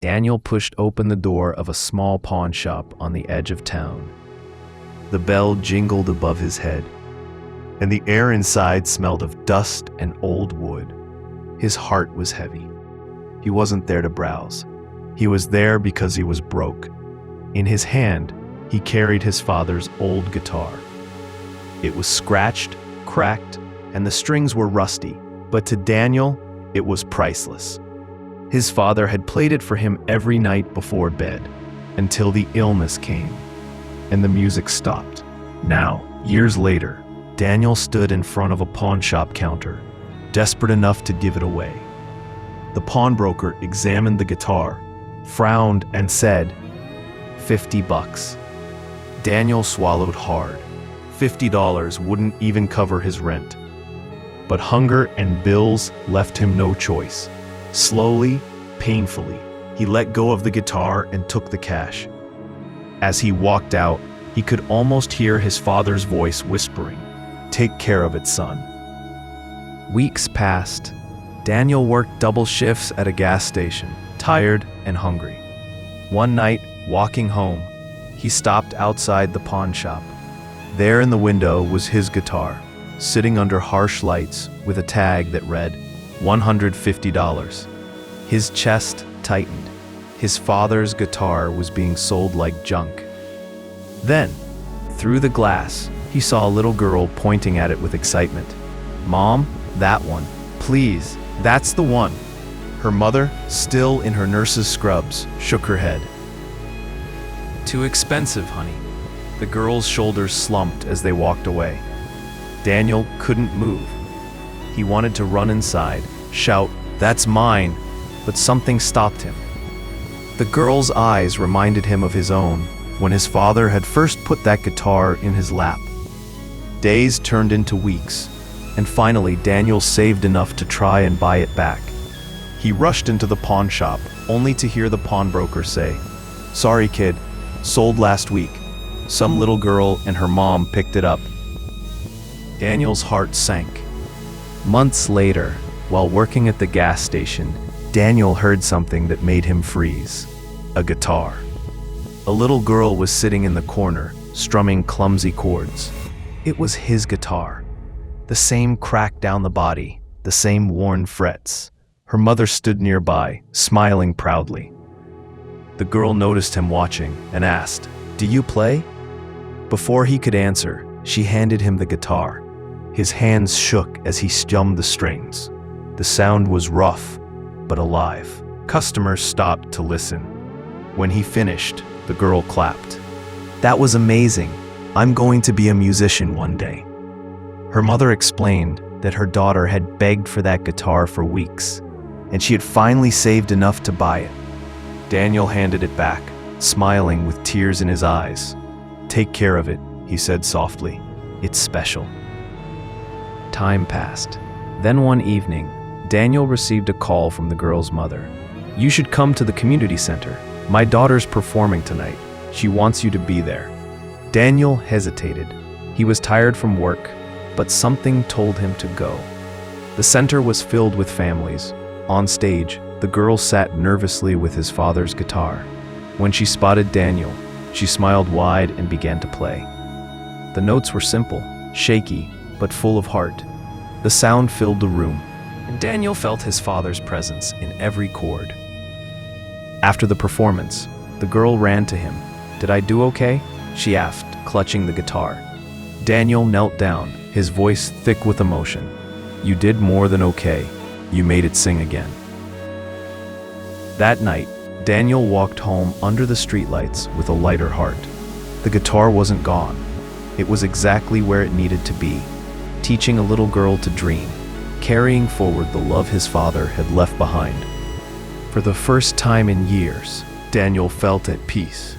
Daniel pushed open the door of a small pawn shop on the edge of town. The bell jingled above his head, and the air inside smelled of dust and old wood. His heart was heavy. He wasn't there to browse. He was there because he was broke. In his hand, he carried his father's old guitar. It was scratched, cracked, and the strings were rusty, but to Daniel, it was priceless. His father had played it for him every night before bed, until the illness came, and the music stopped. Now, years later, Daniel stood in front of a pawn shop counter, desperate enough to give it away. The pawnbroker examined the guitar, frowned, and said, $50. Daniel swallowed hard. $50 wouldn't even cover his rent. But hunger and bills left him no choice. Slowly, painfully, he let go of the guitar and took the cash. As he walked out, he could almost hear his father's voice whispering, "Take care of it, son." Weeks passed. Daniel worked double shifts at a gas station, tired and hungry. One night, walking home, he stopped outside the pawn shop. There in the window was his guitar, sitting under harsh lights with a tag that read, $150. His chest tightened. His father's guitar was being sold like junk. Then, through the glass, he saw a little girl pointing at it with excitement. "Mom, that one. Please, that's the one." Her mother, still in her nurse's scrubs, shook her head. "Too expensive, honey." The girl's shoulders slumped as they walked away. Daniel couldn't move. He wanted to run inside, shout, "That's mine," but something stopped him. The girl's eyes reminded him of his own when his father had first put that guitar in his lap. Days turned into weeks, and finally Daniel saved enough to try and buy it back. He rushed into the pawn shop, only to hear the pawnbroker say, "Sorry, kid, sold last week. Some little girl and her mom picked it up." Daniel's heart sank. Months later, while working at the gas station, Daniel heard something that made him freeze. A guitar. A little girl was sitting in the corner, strumming clumsy chords. It was his guitar. The same crack down the body, the same worn frets. Her mother stood nearby, smiling proudly. The girl noticed him watching and asked, "Do you play?" Before he could answer, she handed him the guitar. His hands shook as he strummed the strings. The sound was rough, but alive. Customers stopped to listen. When he finished, the girl clapped. "That was amazing. I'm going to be a musician one day." Her mother explained that her daughter had begged for that guitar for weeks, and she had finally saved enough to buy it. Daniel handed it back, smiling with tears in his eyes. "Take care of it," he said softly. "It's special." Time passed. Then one evening, Daniel received a call from the girl's mother. "You should come to the community center. My daughter's performing tonight. She wants you to be there." Daniel hesitated. He was tired from work, but something told him to go. The center was filled with families. On stage, the girl sat nervously with his father's guitar. When she spotted Daniel, she smiled wide and began to play. The notes were simple, shaky, but full of heart. The sound filled the room, and Daniel felt his father's presence in every chord. After the performance, the girl ran to him. "Did I do okay?" she asked, clutching the guitar. Daniel knelt down, his voice thick with emotion. "You did more than okay. You made it sing again." That night, Daniel walked home under the streetlights with a lighter heart. The guitar wasn't gone. It was exactly where it needed to be, teaching a little girl to dream, carrying forward the love his father had left behind. For the first time in years, Daniel felt at peace.